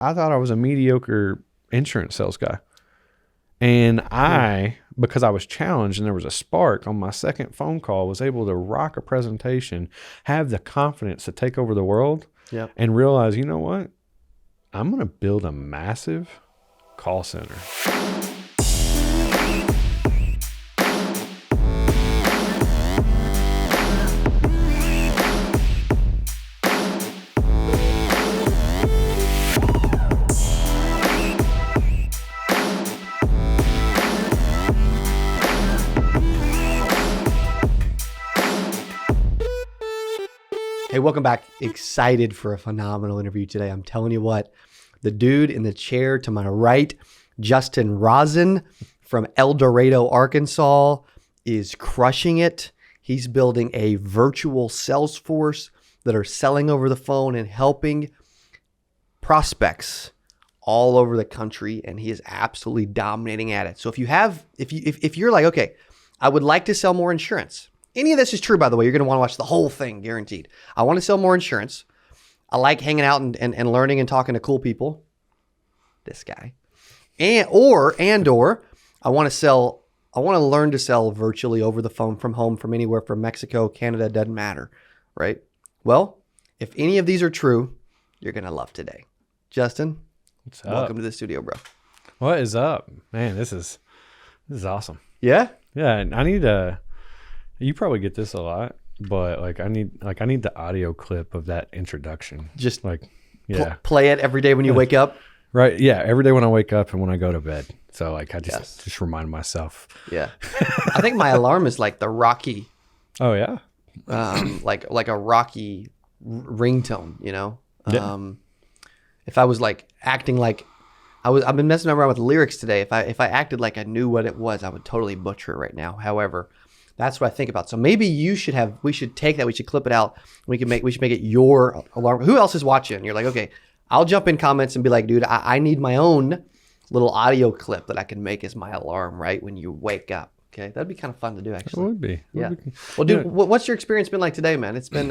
I thought I was a mediocre insurance sales guy. And because I was challenged and there was a spark on my second phone call, was able to rock a presentation, have the confidence to take over the world, and realize, you know what? I'm going to build a massive call center. Hey, welcome back. Excited for a phenomenal interview today. I'm telling you what, the dude in the chair to my right, Justin Rosson from El Dorado, Arkansas, is crushing it. He's building a virtual salesforce that are selling over the phone and helping prospects all over the country, and he is absolutely dominating at it. So if you're like, okay, I would like to sell more insurance. Any of this is true, by the way. You're going to want to watch the whole thing, guaranteed. I want to sell more insurance. I like hanging out and learning and talking to cool people. This guy. Or I want to learn to sell virtually over the phone from home, from anywhere, from Mexico, Canada, doesn't matter, right? Well, if any of these are true, you're going to love today. Justin, what's up? Welcome to the studio, bro. What is up? Man, this is awesome. Yeah? Yeah, I need you probably get this a lot, but I need the audio clip of that introduction. Just yeah. Play it every day when you wake up. Right. Yeah. Every day when I wake up and when I go to bed. So I just remind myself. Yeah. I think my alarm is like the Rocky. Oh yeah. Like a Rocky ringtone, you know? Yeah. If I was acting like I've been messing around with lyrics today. If I acted like I knew what it was, I would totally butcher it right now. However, that's what I think about. So maybe we should take that. We should clip it out. We should make it your alarm. Who else is watching? You're like, okay, I'll jump in comments and be like, dude, I need my own little audio clip that I can make as my alarm, right? When you wake up. Okay. That'd be kind of fun to do, actually. It would be. Yeah. Well, dude, what's your experience been like today, man? It's been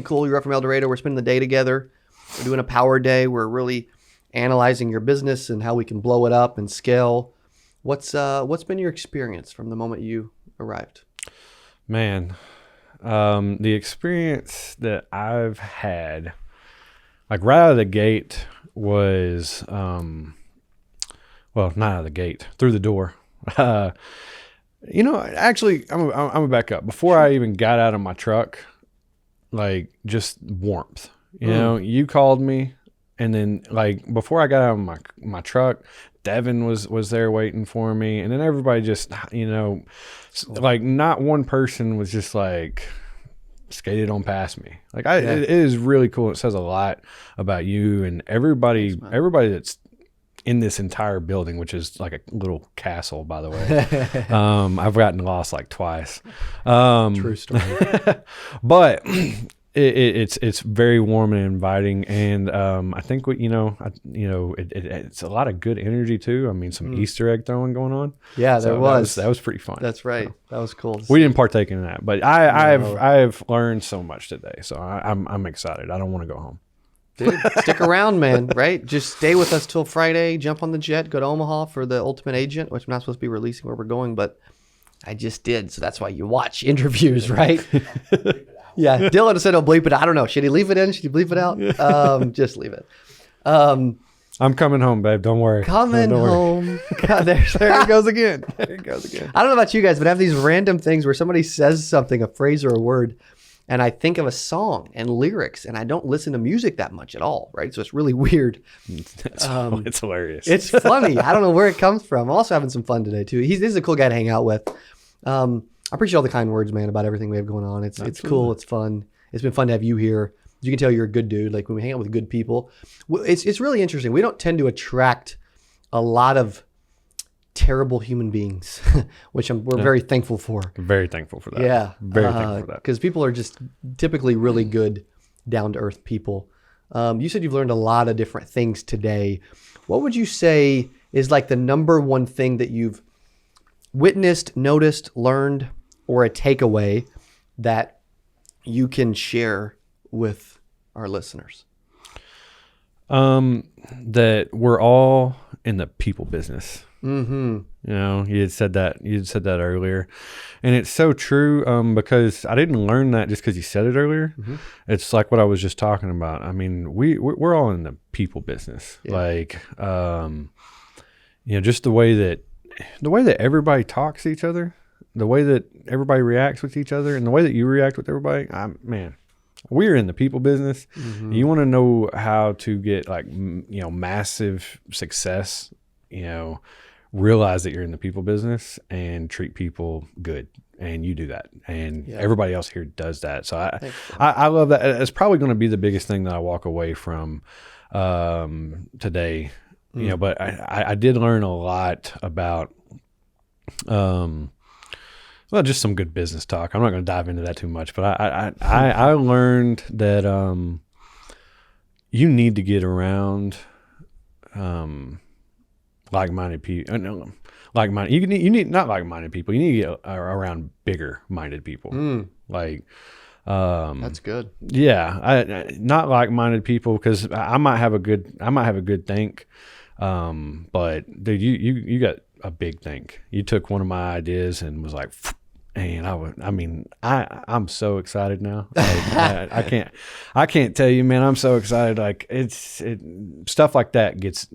cool. You're up from El Dorado. We're spending the day together. We're doing a power day. We're really analyzing your business and how we can blow it up and scale. What's been your experience from the moment you arrived? Man, the experience that I've had, right out of the gate was, not out of the gate, through the door. Actually, I'm gonna back up. Before I even got out of my truck, just warmth. You know, you called me, and then before I got out of my truck, Devin was there waiting for me, and then everybody just, not one person was just skated on past me. It is really cool. It says a lot about you and everybody that's in this entire building, which is like a little castle, by the way. I've gotten lost twice. True story. But it's very warm and inviting, and I think it's a lot of good energy too. I mean, some Easter egg throwing going on. Yeah, there was. That was pretty fun. That's right. That was cool. We didn't partake in that, but I've learned so much today, so I'm excited. I don't want to go home. Dude, stick around, man. Right? Just stay with us till Friday. Jump on the jet. Go to Omaha for the Ultimate Agent, which I'm not supposed to be releasing where we're going, but I just did. So that's why you watch interviews, right? Yeah, Dylan said he'll bleep it. I don't know. Should he leave it in? Should he bleep it out? Just leave it. I'm coming home, babe. Don't worry. Coming home. God, there it goes again. There it goes again. I don't know about you guys, but I have these random things where somebody says something, a phrase or a word, and I think of a song and lyrics, and I don't listen to music that much at all, right? So it's really weird. It's hilarious. It's funny. I don't know where it comes from. I'm also having some fun today, too. This is a cool guy to hang out with. I appreciate all the kind words, man, about everything we have going on. It's cool. It's fun. It's been fun to have you here. You can tell you're a good dude. When we hang out with good people, it's really interesting. We don't tend to attract a lot of terrible human beings, which we're very thankful for. Very thankful for that. Yeah. Very thankful for that. Because people are just typically really good, down-to-earth people. You said you've learned a lot of different things today. What would you say is the number one thing that you've witnessed, noticed, learned, or a takeaway that you can share with our listeners? That we're all in the people business. Mm-hmm. You know, you had said that earlier, and it's so true. Because I didn't learn that just because you said it earlier. Mm-hmm. It's like what I was just talking about. I mean, we're all in the people business. Yeah. Like, just the way that everybody talks to each other, the way that everybody reacts with each other, and the way that you react with everybody. Man, we're in the people business. Mm-hmm. You want to know how to get like massive success. Realize that you're in the people business and treat people good, and you do that, and everybody else here does that. So I love that. It's probably going to be the biggest thing that I walk away from today. But I did learn a lot about just some good business talk. I'm not going to dive into that too much, but I learned that you need to get around like-minded people. Like-minded. You need not like-minded people. You need to get around bigger-minded people. Like, that's good. Yeah, not like-minded people, because I might have a good think, but dude, you got a big think. You took one of my ideas and was like, and I'm so excited now. Like, I can't tell you, man. I'm so excited. Like stuff like that gets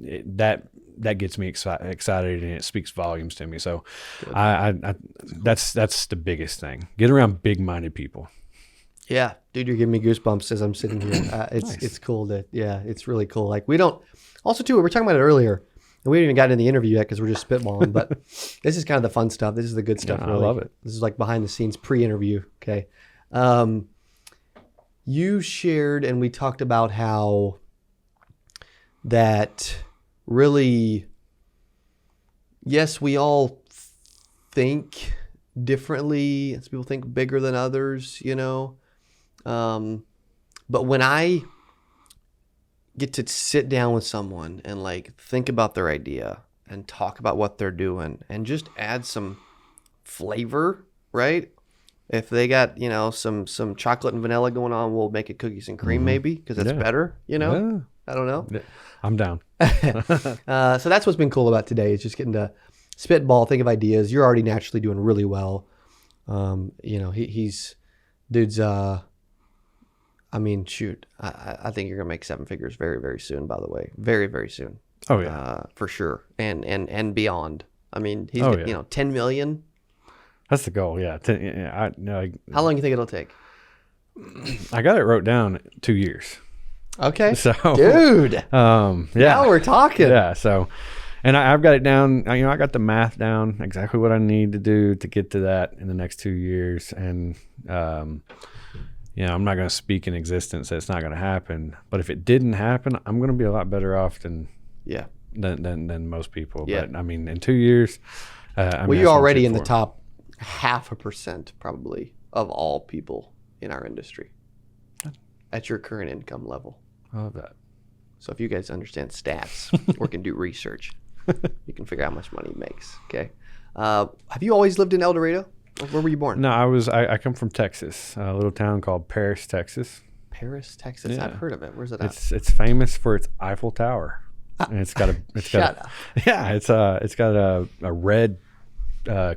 me excited, and it speaks volumes to me. So that's the biggest thing. Get around big-minded people. Yeah, dude, you're giving me goosebumps as I'm sitting here. It's cool it's really cool. Like we were talking about it earlier, and we haven't even gotten in the interview yet because we're just spitballing, but this is kind of the fun stuff. This is the good stuff. Yeah, really. I love it. This is like behind the scenes pre-interview. Okay. You shared, and we talked about how that really, yes, we all think differently. Some people think bigger than others, but when I get to sit down with someone and like think about their idea and talk about what they're doing and just add some flavor, right? If they got, some chocolate and vanilla going on, we'll make it cookies and cream maybe, because that's better, Yeah. I don't know. I'm down. So that's what's been cool about today, is just getting to spitball, think of ideas. You're already naturally doing really well. Dude's, shoot, I think you're going to make 7 figures very, very soon, by the way. Very, very soon. Oh, yeah. For sure. And beyond. I mean, he's, 10 million. That's the goal. Yeah. How long do you think it'll take? I got it wrote down 2 years. Okay. So, dude. yeah. Now we're talking. Yeah. So, and I've got it down. I got the math down, exactly what I need to do to get to that in the next 2 years. And, I'm not going to speak in existence that it's not going to happen. But if it didn't happen, I'm going to be a lot better off than most people. Yeah. But in 2 years, you're already in the top 0.5% probably of all people in our industry at your current income level. I love that. So if you guys understand stats or can do research, you can figure out how much money he makes. Okay. Have you always lived in El Dorado? Or where were you born? No, I come from Texas, a little town called Paris, Texas. Paris, Texas. Yeah. I've heard of it. Where's it at? It's famous for its Eiffel Tower. And it's got a red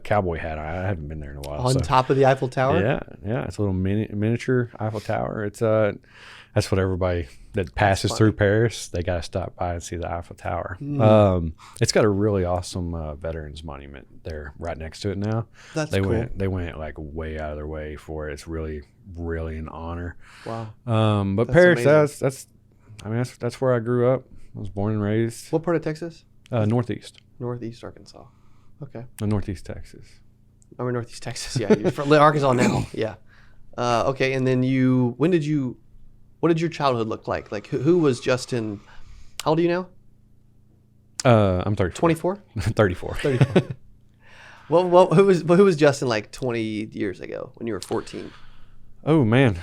cowboy hat. I haven't been there in a while. On top of the Eiffel Tower? Yeah. It's a little miniature Eiffel Tower. It's that's what everybody that passes through Paris, they got to stop by and see the Eiffel Tower. It's got a really awesome veterans monument there right next to it now. That's cool. They went like way out of their way for it. It's really, really an honor. Wow. But that's Paris, that's where I grew up. I was born and raised. What part of Texas? Northeast. Northeast Arkansas. Okay. Northeast Texas. Oh, we're Northeast Texas. Yeah, you're from Arkansas now. Yeah. Okay, and then what did your childhood look like? Like, who was Justin? How old are you now? I'm 34. 24? 34. 34. Well, who was Justin like 20 years ago when you were 14? Oh man,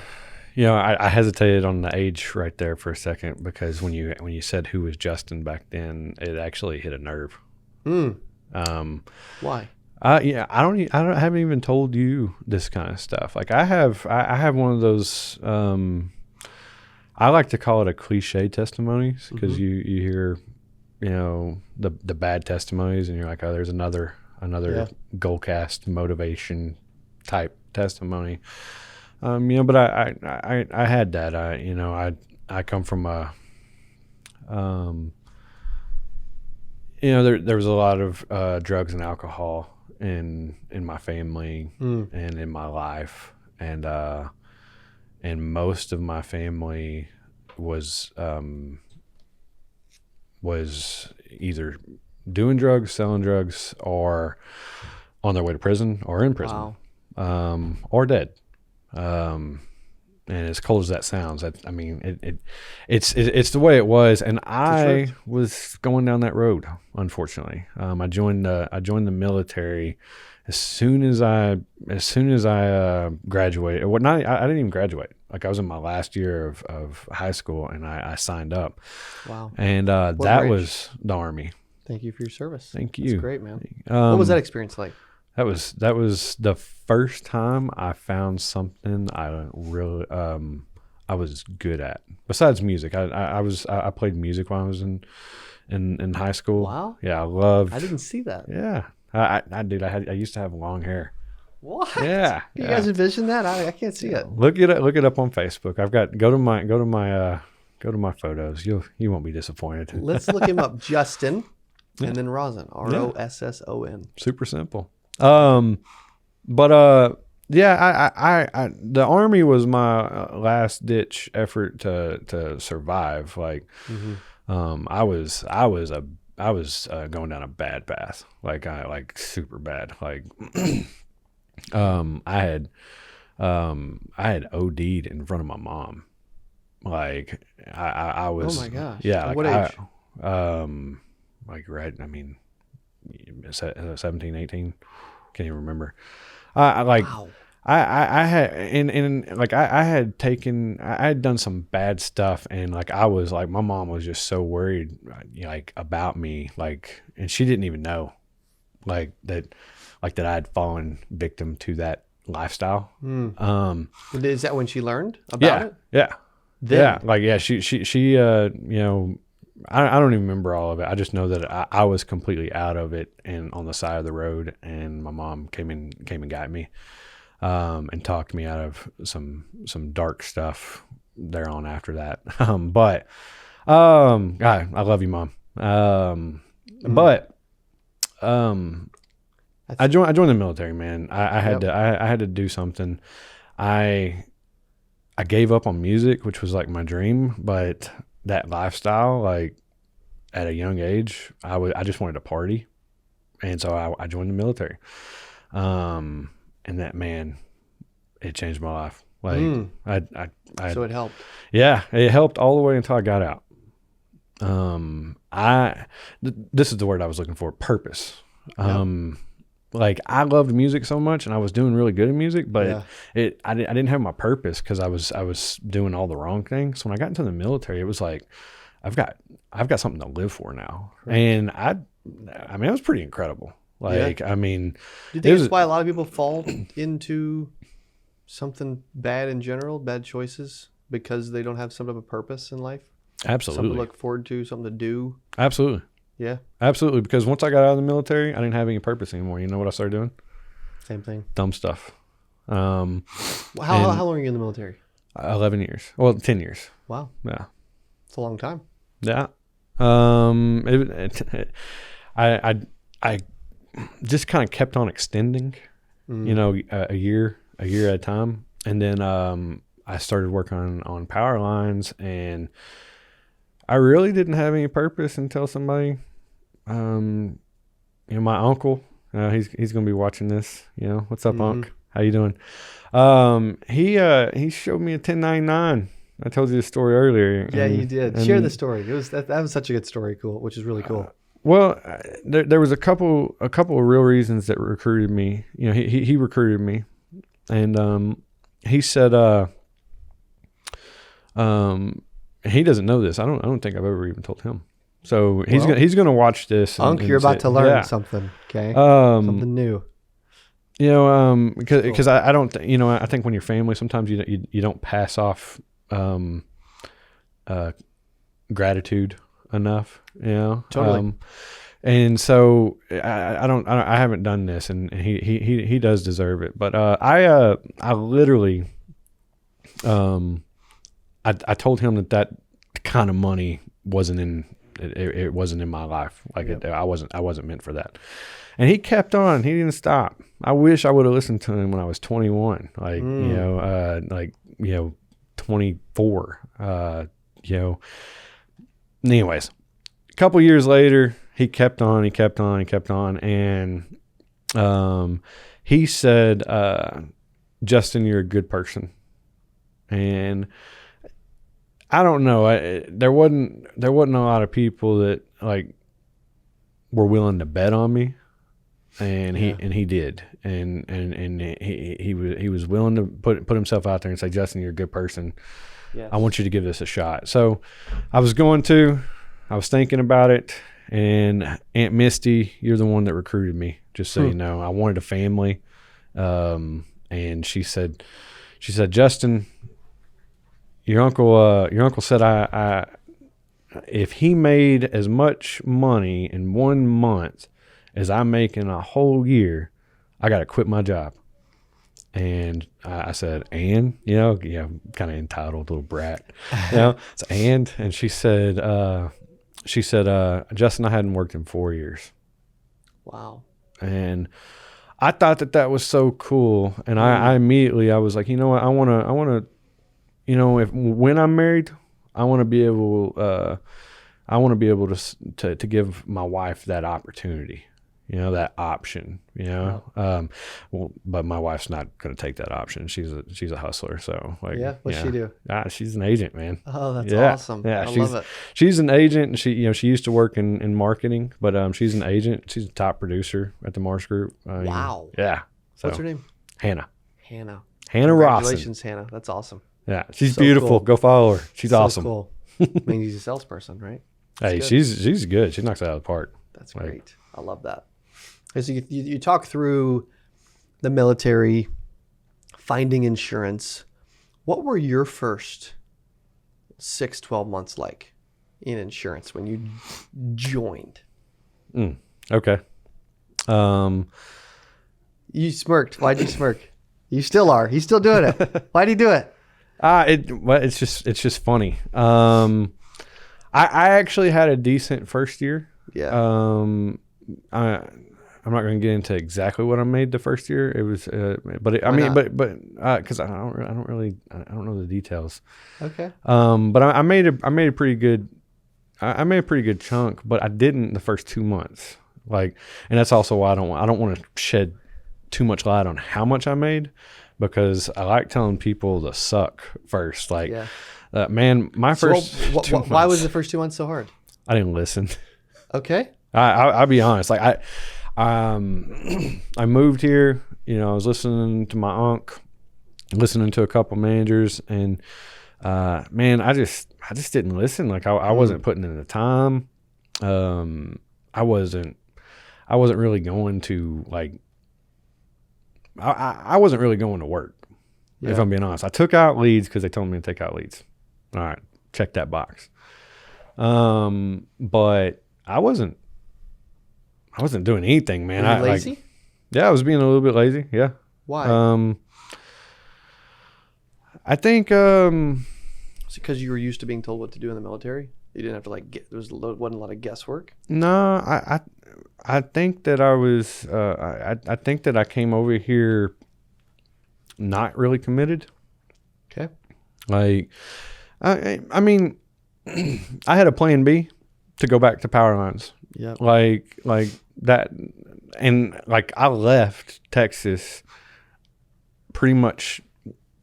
I hesitated on the age right there for a second, because when you said who was Justin back then, it actually hit a nerve. Why? I haven't even told you this kind of stuff. Like I have one of those. I like to call it a cliche testimonies because Mm-hmm. you hear, the bad testimonies and you're like, oh, there's another Yeah. goalcast motivation type testimony. But I had that. I come from a, there was a lot of drugs and alcohol in my family and in my life, and most of my family was either doing drugs, selling drugs, or on their way to prison, or in prison, or dead. And as cold as that sounds, it's the way it was, and I was going down that road. Unfortunately, I joined the military as soon as I graduated. Well, I didn't even graduate. Like, I was in my last year of high school, and I signed up. Wow. And that branch? Was the Army. Thank you for your service. Thank you. That's great, man. What was that experience like? That was the first time I found something I really I was good at. Besides music, I played music while I was in high school. Wow. Yeah, I loved. I didn't see that. Yeah, I used to have long hair. What? Yeah. You guys envision that? I can't see it. Look it up on Facebook. I've got go to my photos. You won't be disappointed. Let's look him up. Justin, and then Rosson. Rosson. Super simple. But the Army was my last ditch effort to survive. Like, I was going down a bad path. Like super bad. Like, I had OD'd in front of my mom. Like, I was. Oh my gosh. Yeah. At Like, what age? Right. I mean, 17, 18. Can't even remember. Wow. I had I had done some bad stuff, and like, I was like, my mom was just so worried, like, about me, like, and she didn't even know, that I had fallen victim to that lifestyle. Is that when she learned about it? Yeah. Then. Yeah. Like, yeah, she I don't even remember all of it. I just know that I was completely out of it and on the side of the road, and my mom came and got me, and talked me out of some dark stuff there on after that. God, I love you, Mom. But I joined the military, man. I had to do something. I gave up on music, which was like my dream, but that lifestyle, like, at a young age, I just wanted to party, and so I joined the military. And that, man, it changed my life. Like, So it helped. Yeah, it helped all the way until I got out. This is the word I was looking for: purpose. Like, I loved music so much, and I was doing really good in music, but I didn't have my purpose because I was doing all the wrong things. So when I got into the military, it was like, I've got something to live for now. Right. And it was pretty incredible. Like, Yeah. I mean, Do you think that's why a lot of people fall into something bad in general, bad choices, because they don't have some type of purpose in life? Absolutely. Something to look forward to, something to do? Absolutely. Yeah. Absolutely. Because once I got out of the military, I didn't have any purpose anymore. You know what I started doing? Same thing. Dumb stuff. How long were you in the military? 11 years. Well, 10 years. Wow. Yeah. It's a long time. Yeah. I just kind of kept on extending, a year at a time. And then I started working on power lines, and I really didn't have any purpose until somebody, my uncle, he's going to be watching this, what's up, Unc? How you doing? He showed me a 1099. I told you the story earlier. Yeah, you did. Share the story. That was such a good story. Cool. Which is really cool. Well, there was a couple of real reasons that recruited me. He recruited me, and he said, he doesn't know this. I don't think I've ever even told him. So he's gonna watch this. Unc, you're about to learn something. Okay. Something new. Because I don't. I think when you're family, sometimes you don't pass off gratitude enough, you know. Totally. And so I haven't done this, and he does deserve it. But I literally I told him that kind of money wasn't in it wasn't in my life. Like Yep. I wasn't meant for that. And he kept on. He didn't stop. I wish I would have listened to him when I was 21. Like you know, 24. You know. Anyways, a couple years later, he kept on, and he said, "Justin, you're a good person." And I don't know. There wasn't a lot of people that like were willing to bet on me, and he did, and he was willing to put himself out there and say, "Justin, you're a good person. Yes. I want you to give this a shot." So I was thinking about it, and Aunt Misty, you're the one that recruited me, just so you know. I wanted a family, and she said, "Justin, your uncle said I if he made as much money in 1 month as I make in a whole year, I got to quit my job." And I said, "And?" Kind of entitled little brat, It's and she said, "Justin, I hadn't worked in 4 years." Wow. And I thought that was so cool. And I immediately, I was like, you know what? I want to, when I'm married, I want to be able to give my wife that opportunity, that option, but my wife's not going to take that option. She's a hustler. So What's she do? She's an agent, man. Oh, that's awesome. Yeah. I love it. She's an agent, and she used to work in marketing, but she's an agent. She's a top producer at the Marsh Group. Wow. Yeah. So, What's her name? Hannah Hannah. Rosson. Congratulations, Hannah. That's awesome. Yeah. She's So beautiful. cool. Go follow her. She's So awesome. cool. I mean, he's a salesperson, right? That's Hey, good. she's good. She knocks it out of the park. That's great. I love that. Okay, so you talk through the military, finding insurance. What were your first 12 months like in insurance when you joined? Okay. You smirked. Why'd you smirk? You still are. He's still doing it. Why'd he do it? It's just funny. I actually had a decent first year. Yeah. I'm not going to get into exactly what I made the first year. It was, because I don't know the details. Okay. But I made a pretty good chunk, but I didn't the first 2 months. And that's also why I don't want to shed too much light on how much I made, because I like telling people to suck first. Man, my first 2 months. Why was the first 2 months so hard? I didn't listen. Okay. I'll be honest. I moved here. I was listening to my uncle, listening to a couple managers, and man, I just didn't listen. I wasn't putting in the time. I wasn't really going to I wasn't really going to work. Yeah. If I'm being honest, I took out leads because they told me to take out leads. All right, check that box. But I wasn't doing anything, man. Were you lazy? I was being a little bit lazy. Yeah. Why? I think Is it because you were used to being told what to do in the military? You didn't have to wasn't a lot of guesswork. no, I think that I was I think that I came over here not really committed. Okay. I mean, I had a plan B to go back to power lines. Yeah. Like that, and I left Texas pretty much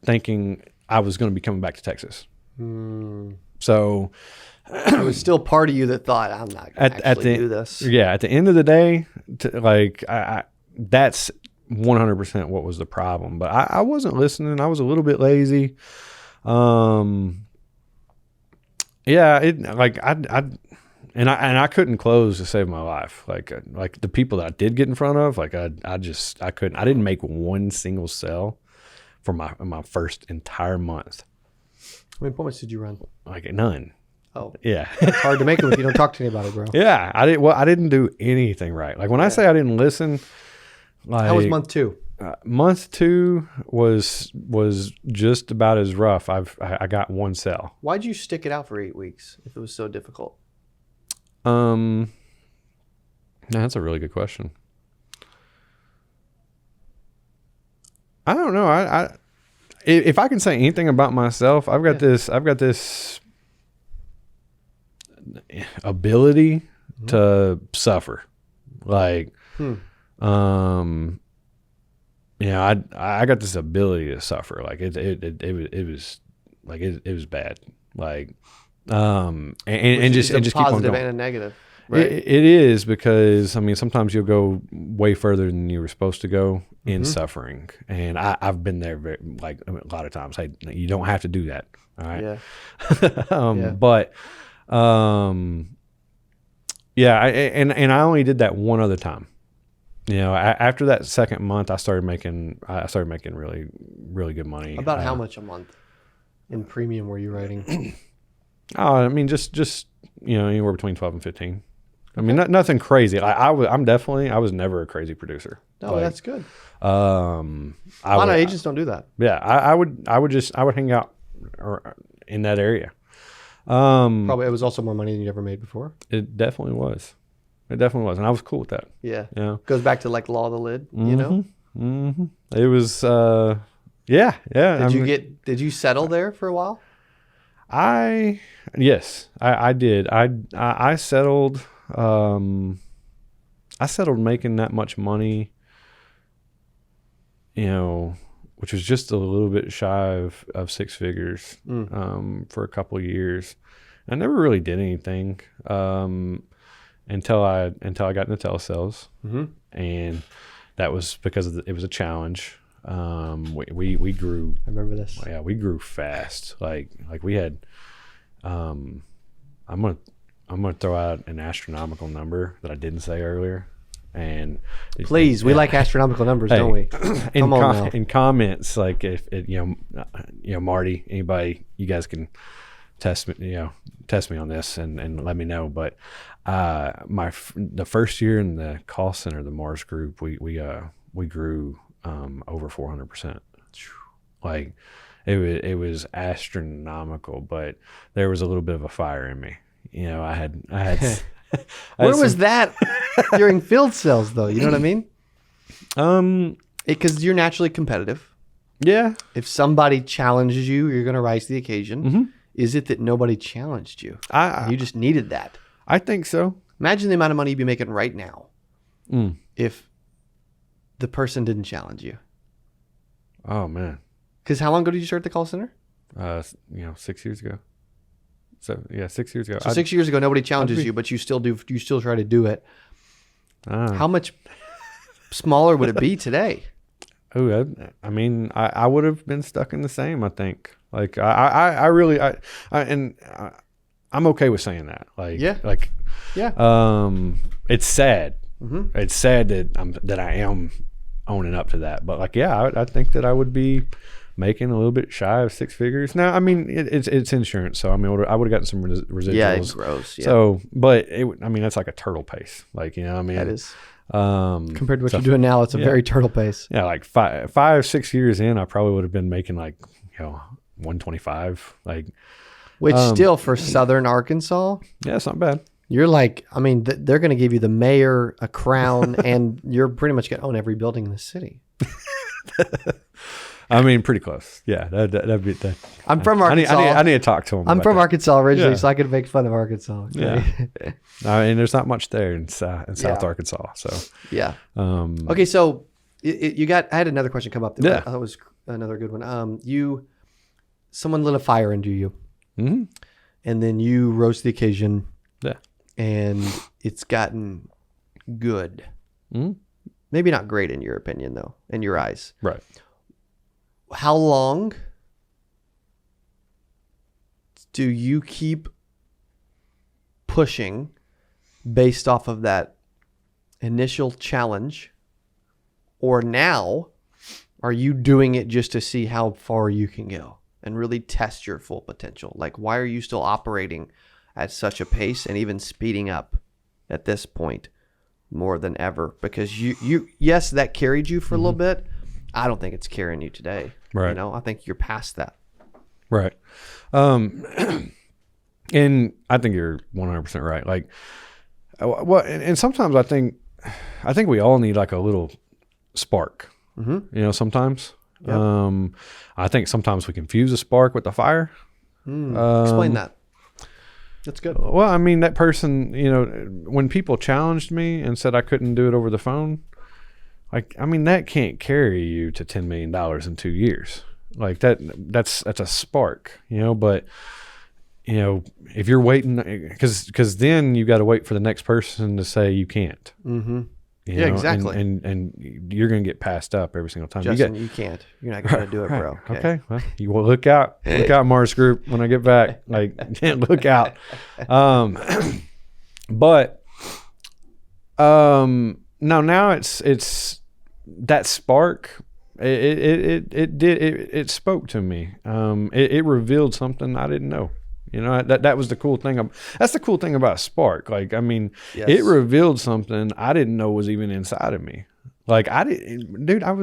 thinking I was going to be coming back to Texas. So There was still part of you that thought, I'm not going to actually do this. Yeah, at the end of the day, that's 100% what was the problem. But I wasn't listening. I was a little bit lazy. I couldn't close to save my life. Like the people that I did get in front of, I couldn't. I didn't make one single sale for my first entire month. How many appointments did you run? None. Oh, Yeah. it's hard to make them if you don't talk to anybody, bro. Yeah. I didn't do anything right. Like when I say I didn't listen, like How was month 2? month 2 was just about as rough. I got one sale. Why'd you stick it out for 8 weeks if it was so difficult? No, that's a really good question. I don't know. If I can say anything about myself, I've got this ability to suffer. Like, you know, I got this ability to suffer. Like it was like it was bad. Like, and just keep on positive going. and a negative. Right. It is, because I mean sometimes you'll go way further than you were supposed to go in suffering, and I've been there a lot of times. Hey, you don't have to do that. All right. Yeah. But yeah, I only did that one other time. You know, after that second month, I started making really, really good money. About how much a month in premium were you writing? Oh, I mean, just you know, anywhere between 12 and 15. I mean, nothing crazy. I was never a crazy producer. No, that's good. A lot of agents don't do that. Yeah, I would hang out in that area. Probably it was also more money than you ever made before. It definitely was. And I was cool with that. Yeah. Yeah. Goes back to like law of the lid, you know? Mm-hmm. It was, yeah. Did you settle there for a while? Yes, I did. I settled, making that much money, you know, which was just a little bit shy of 6 figures, for a couple of years. I never really did anything, until I got into telesales, and that was because it was a challenge. We grew. I remember this. Yeah, we grew fast. Like we had. I'm gonna throw out an astronomical number that I didn't say earlier, and please, we like astronomical numbers, don't we? Come on now. In comments, like if it, you know, Marty, anybody, you guys can test me on this and let me know. But the first year in the call center, the Mars group, we grew over 400%. Like it was astronomical, but there was a little bit of a fire in me. You know, I had Where was that during field sales though? You know what I mean? Because you're naturally competitive. Yeah. If somebody challenges you, you're going to rise to the occasion. Is it that nobody challenged you? You just needed that. I think so. Imagine the amount of money you'd be making right now if the person didn't challenge you. Oh man. Because how long ago did you start the call center? 6 years ago. So yeah, 6 years ago. So 6 years ago, nobody challenges you, but you still do. You still try to do it. How much smaller would it be today? Oh, I mean, I would have been stuck in the same. I think. Like I really I'm okay with saying that. Like it's sad. It's sad that I am owning up to that. But like, yeah, I think that I would be making a little bit shy of 6 figures. Now, I mean, it's insurance, so I mean, I would have gotten some residuals. Yeah, it grows. Yeah. So, but I mean, that's like a turtle pace. Like, you know, I mean, that is. Compared to what you're doing now, it's a very turtle pace. Yeah, like 5-6 years in, I probably would have been making like 125. Like, which still for Southern Arkansas, yeah, it's not bad. You're like, I mean, they're going to give you the mayor, a crown, and you're pretty much going to own every building in the city. I mean, pretty close. Yeah, that'd be that. I'm from Arkansas. I need to talk to him. I'm from Arkansas originally, so I could make fun of Arkansas. Okay? Yeah, I mean, there's not much there in South Arkansas. So yeah. Okay, so you got. I had another question come up. That was another good one. Someone lit a fire into you, and then you rose to the occasion. Yeah, and it's gotten good. Maybe not great in your opinion, though, in your eyes. Right. How long do you keep pushing based off of that initial challenge? Or now, are you doing it just to see how far you can go and really test your full potential? Like, why are you still operating at such a pace, and even speeding up at this point more than ever, because you yes, that carried you for a little bit. I don't think it's carrying you today. Right. You know, I think you're past that. Right. And I think you're 100% right. Like, well, and sometimes I think we all need like a little spark, you know, sometimes. Yep. I think sometimes we confuse a spark with a fire. Explain that. That's good. Well, I mean, that person, you know, when people challenged me and said I couldn't do it over the phone, like, I mean, that can't carry you to $10 million in 2 years. Like that's a spark, you know, but you know, if you're waiting, because then you got to wait for the next person to say you can't. Mm-hmm. You Yeah, know, exactly. And you're going to get passed up every single time. Justin, you can't. You're not going to do it, right. bro. Okay. Well, you will look out, Mars Group, when I get back. Like, look out. But now it's that spark. It spoke to me. It revealed something I didn't know. You know, that was the cool thing. That's the cool thing about Spark. Like, I mean, Yes. it revealed something I didn't know was even inside of me. Like, I thought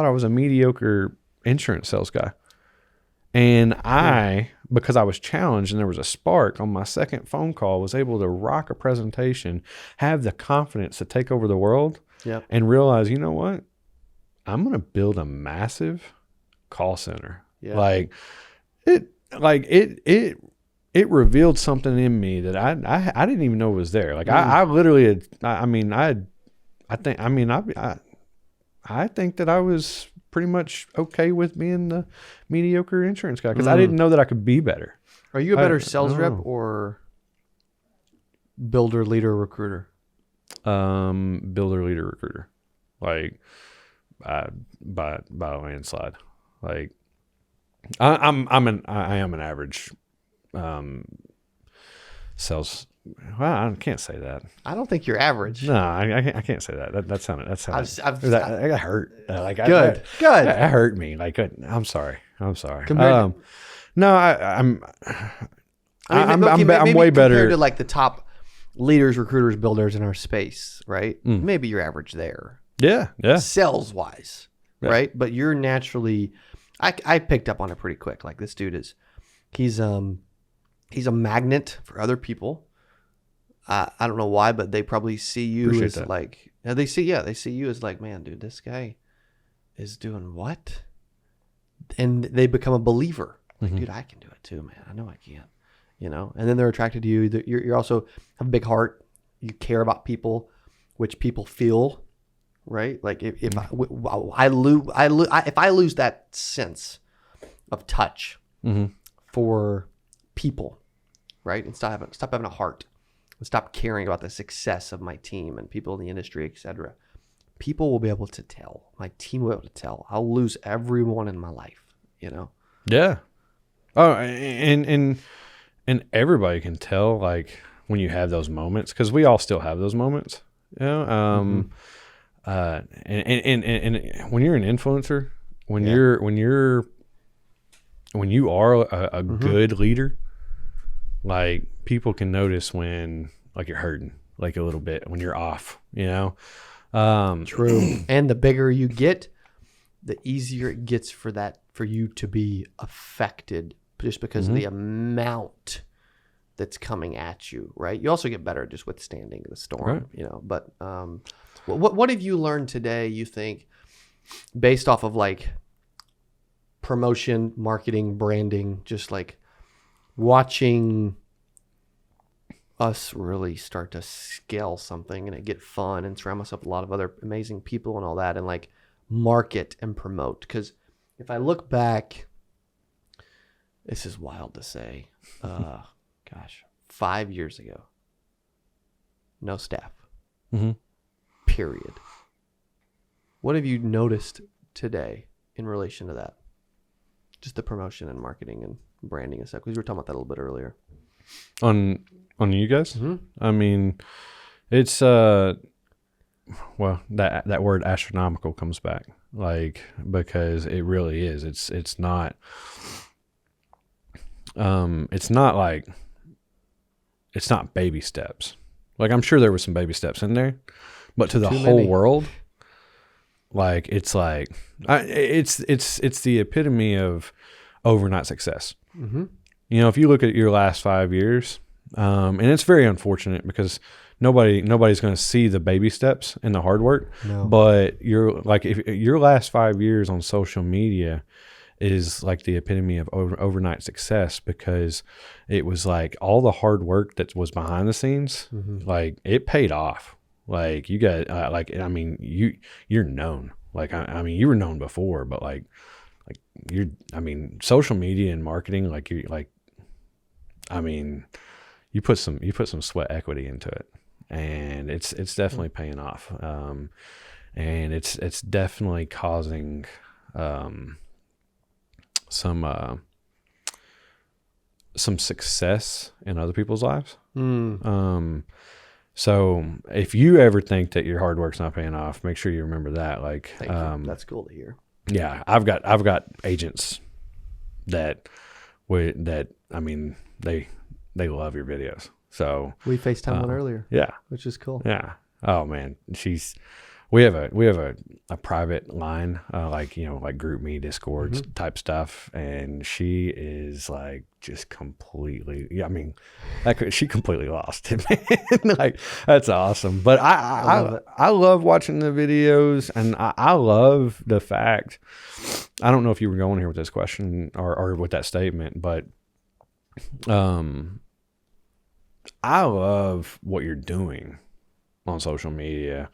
I was a mediocre insurance sales guy. And because I was challenged and there was a spark on my second phone call, was able to rock a presentation, have the confidence to take over the world, Yep. and realize, you know what? I'm going to build a massive call center. Yeah. It revealed something in me that I didn't even know was there. Like, I literally had, I think that I was pretty much okay with being the mediocre insurance guy, because I didn't know that I could be better. Are you a better sales rep or builder, leader, recruiter? Builder, leader, recruiter, like by a landslide. Like, I am an average sales. Well, I can't say that. I don't think you're average. No, I can't say that. That sounded. That hurt. Like, Good. That hurt me. Like, I'm sorry. No, I'm maybe way better. compared to like the top leaders, recruiters, builders in our space, right? Maybe you're average there. Yeah. Sales wise, right? But you're naturally. I picked up on it pretty quick. Like, this dude he's a magnet for other people. I don't know why, but they probably see you Appreciate as that. like, they see you as like, man, dude, this guy is doing what? And they become a believer. Like, dude, I can do it too, man. I know I can, you know? And then they're attracted to you. You're also have a big heart. You care about people, which people feel, right? Like, if I lose that sense of touch for people, right? And stop having a heart, and stop caring about the success of my team and people in the industry, etc. People will be able to tell. My team will be able to tell. I'll lose everyone in my life, you know? Yeah. Oh, and everybody can tell, like, when you have those moments, because we all still have those moments, you know? And when you're an influencer, when you are a good leader, like, people can notice when, like, you're hurting, like, a little bit, when you're off, you know? True. And the bigger you get, the easier it gets for you to be affected, just because of the amount that's coming at you, right? You also get better at just withstanding the storm, right. you know? But what have you learned today, you think, based off of like promotion, marketing, branding, just like watching us really start to scale something and it get fun and surround myself with a lot of other amazing people and all that, and like market and promote? Because if I look back, this is wild to say, 5 years ago, no staff, period. What have you noticed today in relation to that? Just the promotion and marketing and branding and stuff, because we were talking about that a little bit earlier. On you guys? I mean, it's well, that word astronomical comes back, like, because it really is. It's not like it's not baby steps. Like, I'm sure there were some baby steps in there, but to the Too whole many. world, like, it's the epitome of overnight success. Mm-hmm. You know, if you look at your last 5 years, and it's very unfortunate because nobody's going to see the baby steps and the hard work. No. But if your last 5 years on social media is like the epitome of overnight success, because it was like all the hard work that was behind the scenes, like it paid off. Like you got you're known. Like I mean, you were known before, but like social media and marketing, like you put some sweat equity into it, and it's definitely paying off. And it's definitely causing some success in other people's lives. So if you ever think that your hard work's not paying off, make sure you remember that. Like, Thank you. That's cool to hear. Yeah, I've got agents that they love your videos. So We FaceTimed one earlier. yeah, Which is cool. yeah. Oh man, we have a private line, like group me Discords type stuff, and she is like just completely. Yeah, I mean, she completely lost it, man. Like, that's awesome. But I love watching the videos, and I love the fact. I don't know if you were going here with this question or with that statement, but I love what you're doing on social media.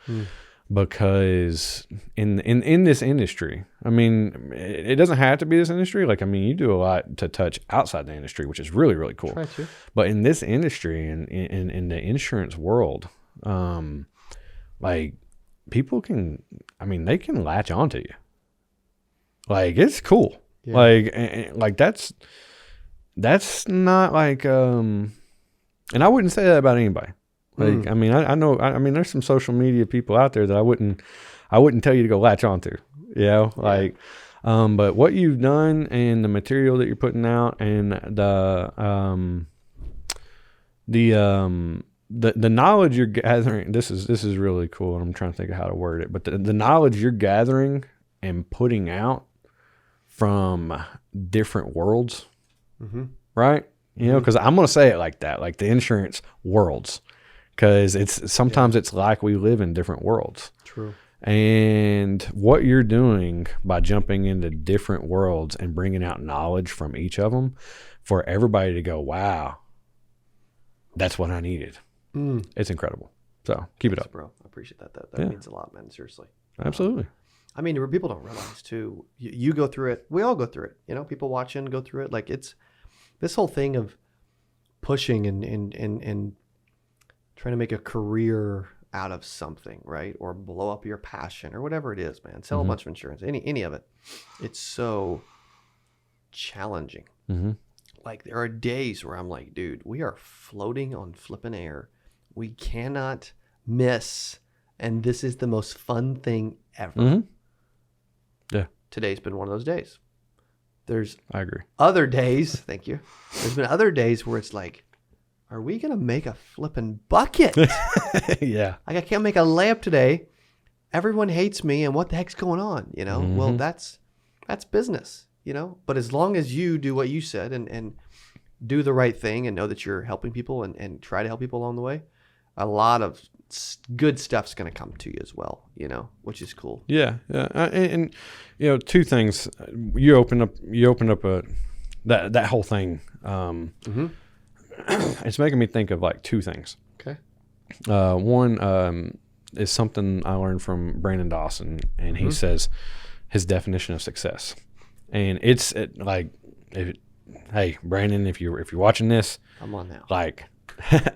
Because in this industry, I mean, it doesn't have to be this industry. Like, I mean, you do a lot to touch outside the industry, which is really, really cool. Try to. But in this industry and in the insurance world, like, people they can latch onto you. Like, it's cool. Yeah. Like that's not like, and I wouldn't say that about anybody. Like, I mean, I know, there's some social media people out there that I wouldn't tell you to go latch onto, you know, like, but what you've done and the material that you're putting out and the knowledge you're gathering, this is really cool. And I'm trying to think of how to word it, but the knowledge you're gathering and putting out from different worlds, right? You know, because I'm going to say it like that, like the insurance worlds. Because sometimes it's like we live in different worlds. True. And what you're doing by jumping into different worlds and bringing out knowledge from each of them for everybody to go, wow, that's what I needed. It's incredible. So keep it up. Bro. I appreciate that. That means a lot, man. Seriously. Absolutely. I mean, people don't realize too, you go through it. We all go through it. You know, people watching go through it. Like, it's this whole thing of pushing and trying to make a career out of something, right? Or blow up your passion or whatever it is, man. Sell a bunch of insurance, any of it. It's so challenging. Like, there are days where I'm like, dude, we are floating on flipping air. We cannot miss. And this is the most fun thing ever. Yeah. Today's been one of those days. I agree. Other days, thank you. There's been other days where it's like, are we going to make a flipping bucket? Yeah. Like, I can't make a layup today. Everyone hates me, and what the heck's going on? You know? Well, that's business, you know? But as long as you do what you said and do the right thing and know that you're helping people and try to help people along the way, a lot of good stuff's going to come to you as well, you know, which is cool. Yeah. Yeah. And you know, two things. You open up that whole thing. It's making me think of like two things. Okay. One is something I learned from Brandon Dawson, and he says his definition of success, and hey Brandon, if you're watching this, I'm on now. Like,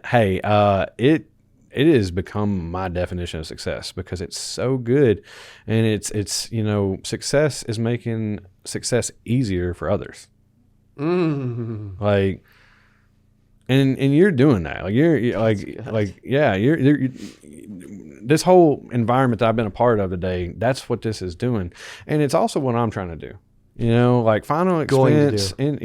hey, it has become my definition of success because it's so good, and it's you know, success is making success easier for others. Like. And you're doing that. Like, you're this whole environment that I've been a part of today, that's what this is doing. And it's also what I'm trying to do. You know, like, final expense, and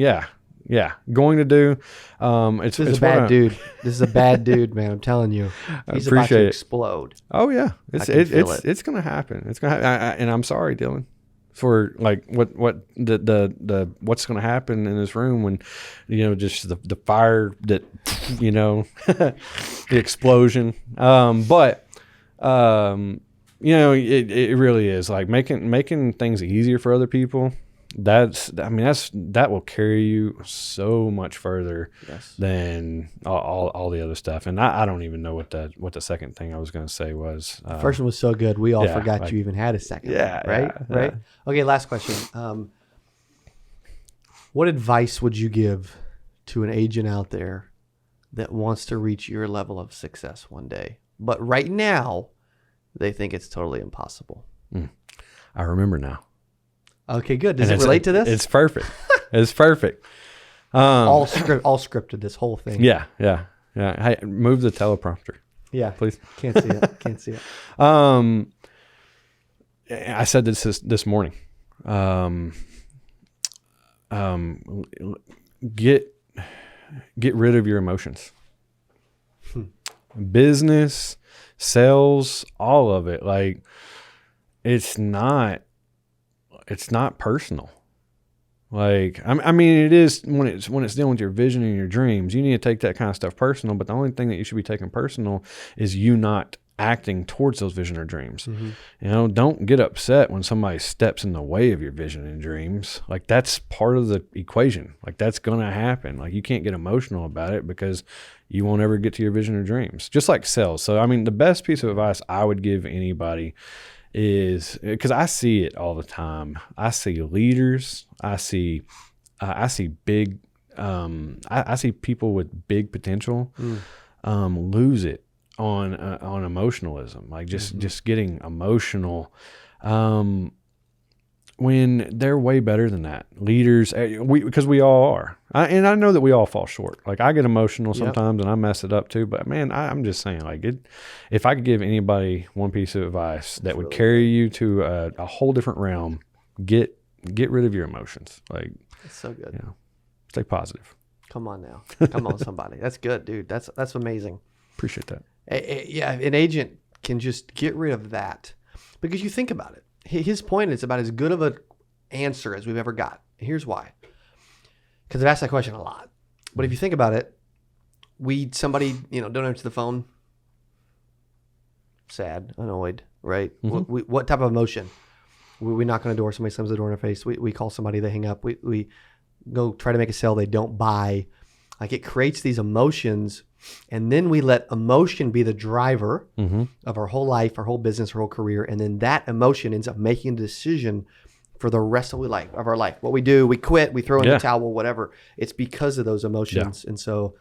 going to do. This is a bad dude. This is a bad dude, man. I'm telling you, he's about to explode. Oh yeah, it's going to happen. It's going to, and I'm sorry, Dylan, for like what the what's going to happen in this room when, just the fire that, the explosion. It really is like making things easier for other people. That will carry you so much further than all the other stuff. And I don't even know what the second thing I was going to say was. First one was so good. We all forgot you even had a second. Yeah. One, right. Okay. Last question. What advice would you give to an agent out there that wants to reach your level of success one day, but right now they think it's totally impossible? I remember now. Okay, good. Does it relate to this? It's perfect. It's perfect. All scripted, this whole thing. Yeah. Hey, move the teleprompter. Yeah, please. Can't see it. I said this morning. Get rid of your emotions. Business, sales, all of it. Like, it's not personal. Like, I mean, it is when it's dealing with your vision and your dreams. You need to take that kind of stuff personal. But the only thing that you should be taking personal is you not acting towards those vision or dreams. Mm-hmm. Don't get upset when somebody steps in the way of your vision and dreams. Like, that's part of the equation. Like, that's going to happen. Like, you can't get emotional about it because you won't ever get to your vision or dreams. Just like sales. So, I mean, the best piece of advice I would give anybody is, because I see it all the time. I see leaders. I see big. I see people with big potential lose it on emotionalism, like just getting emotional, when they're way better than that. Leaders, because we all are, and I know that we all fall short. Like, I get emotional sometimes, and I mess it up too. But man, I'm just saying, like, if I could give anybody one piece of advice that would carry you to a whole different realm, get rid of your emotions. Like, it's so good. Stay positive. Come on now, come on, somebody. That's good, dude. That's amazing. Appreciate that. Yeah, an agent can just get rid of that, because you think about it. His point is about as good of an answer as we've ever got. Here's why. Because I've asked that question a lot. But if you think about it, somebody don't answer the phone. Sad, annoyed, right? Mm-hmm. What type of emotion? We knock on a door, somebody slams the door in our face. We call somebody, they hang up. We go try to make a sale, they don't buy. Like, it creates these emotions, and then we let emotion be the driver of our whole life, our whole business, our whole career, and then that emotion ends up making a decision for the rest of our life. What we do, we quit, we throw in the towel, whatever. It's because of those emotions, and so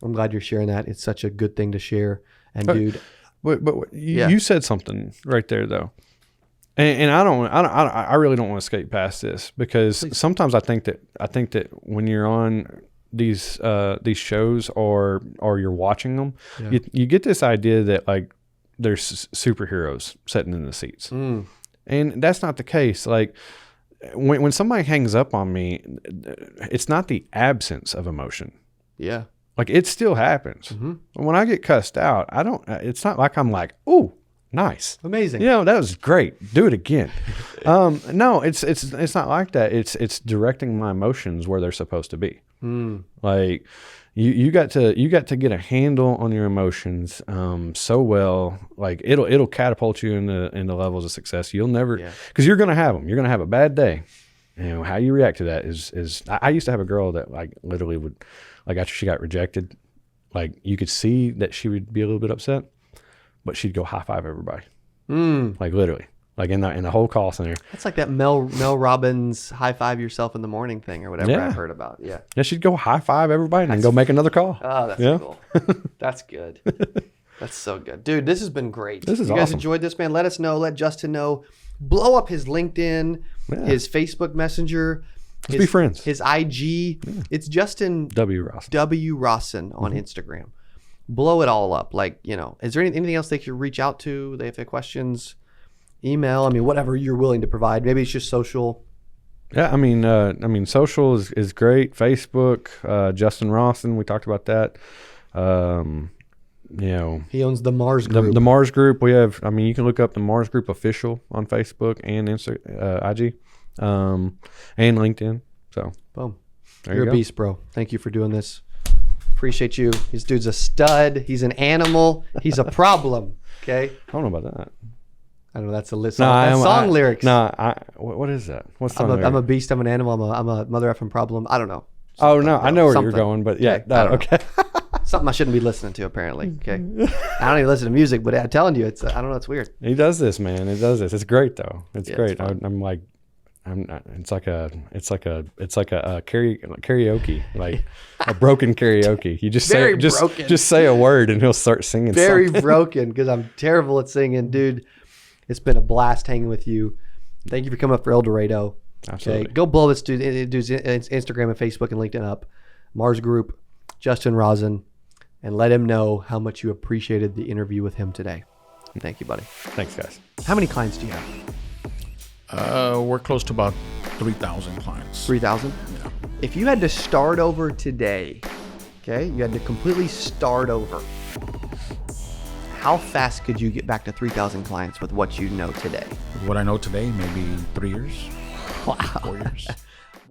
I'm glad you're sharing that. It's such a good thing to share. And dude, but you said something right there though, and I really don't want to skate past this, because sometimes I think that when you're on these shows or you're watching them, you get this idea that, like, there's superheroes sitting in the seats, and that's not the case. Like, when somebody hangs up on me, it's not the absence of emotion. Yeah, like, it still happens. When I get cussed out, it's not like I'm like, ooh, nice, amazing, that was great, do it again. No, it's not like that. It's directing my emotions where they're supposed to be. Like, you got to get a handle on your emotions so well, like, it'll catapult you into levels of success. You'll never, because you're gonna have them. You're gonna have a bad day, and how you react to that is. I used to have a girl that, like, literally would, like, after she got rejected, like, you could see that she would be a little bit upset, but she'd go high five everybody, like, literally. Like, in the whole call center. That's like that Mel Robbins high five yourself in the morning thing or whatever I've heard about. Yeah, she'd go high five everybody and then go make another call. Oh, that's cool. That's good. That's so good. Dude, this has been great. This is awesome. You guys enjoyed this, man? Let us know. Let Justin know. Blow up his LinkedIn, his Facebook Messenger. Let's be friends. His IG. Yeah. It's Justin W. Rosson on Instagram. Blow it all up. Like, is there anything else they could reach out to? They have questions? Email, whatever you're willing to provide. Maybe it's just social. Yeah, I mean, social is great. Facebook, Justin Rosson, we talked about that. He owns the Mars Group. The Mars Group. We have. I mean, you can look up the Mars Group official on Facebook and IG, and LinkedIn. So, boom, there you're you a go. beast, bro. Thank you for doing this. Appreciate you. This dude's a stud. He's an animal. He's a problem. Okay. I don't know about that. I don't know. That's a list. No, That's song lyrics. What is that? What's I'm song a beast. I'm an animal. I'm a mother effing problem. I don't know. Oh no, I know where something. you're going, but yeah, Okay, I don't okay. Something I shouldn't be listening to, apparently. Okay. I don't even listen to music, but I'm telling you, I don't know. It's weird. He does this, man. He does this. It's great though. It's Yeah, great. it's fun. I'm like, it's like a karaoke, like a broken karaoke. You just Very say broken. just say a word and he'll start singing. Very something. broken because I'm terrible at singing, dude. It's been a blast hanging with you. Thank you for coming up for El Dorado. Absolutely. Okay, go blow this dude's Instagram and Facebook and LinkedIn up. Mars Group, Justin Rosson, and let him know how much you appreciated the interview with him today. Thank you, buddy. Thanks, guys. How many clients do you have? We're close to about 3,000 clients. 3,000? Yeah. If you had to start over today, okay, you had to completely start over, how fast could you get back to 3,000 clients with what you know today? What I know today, maybe 3 years, Wow. 4 years.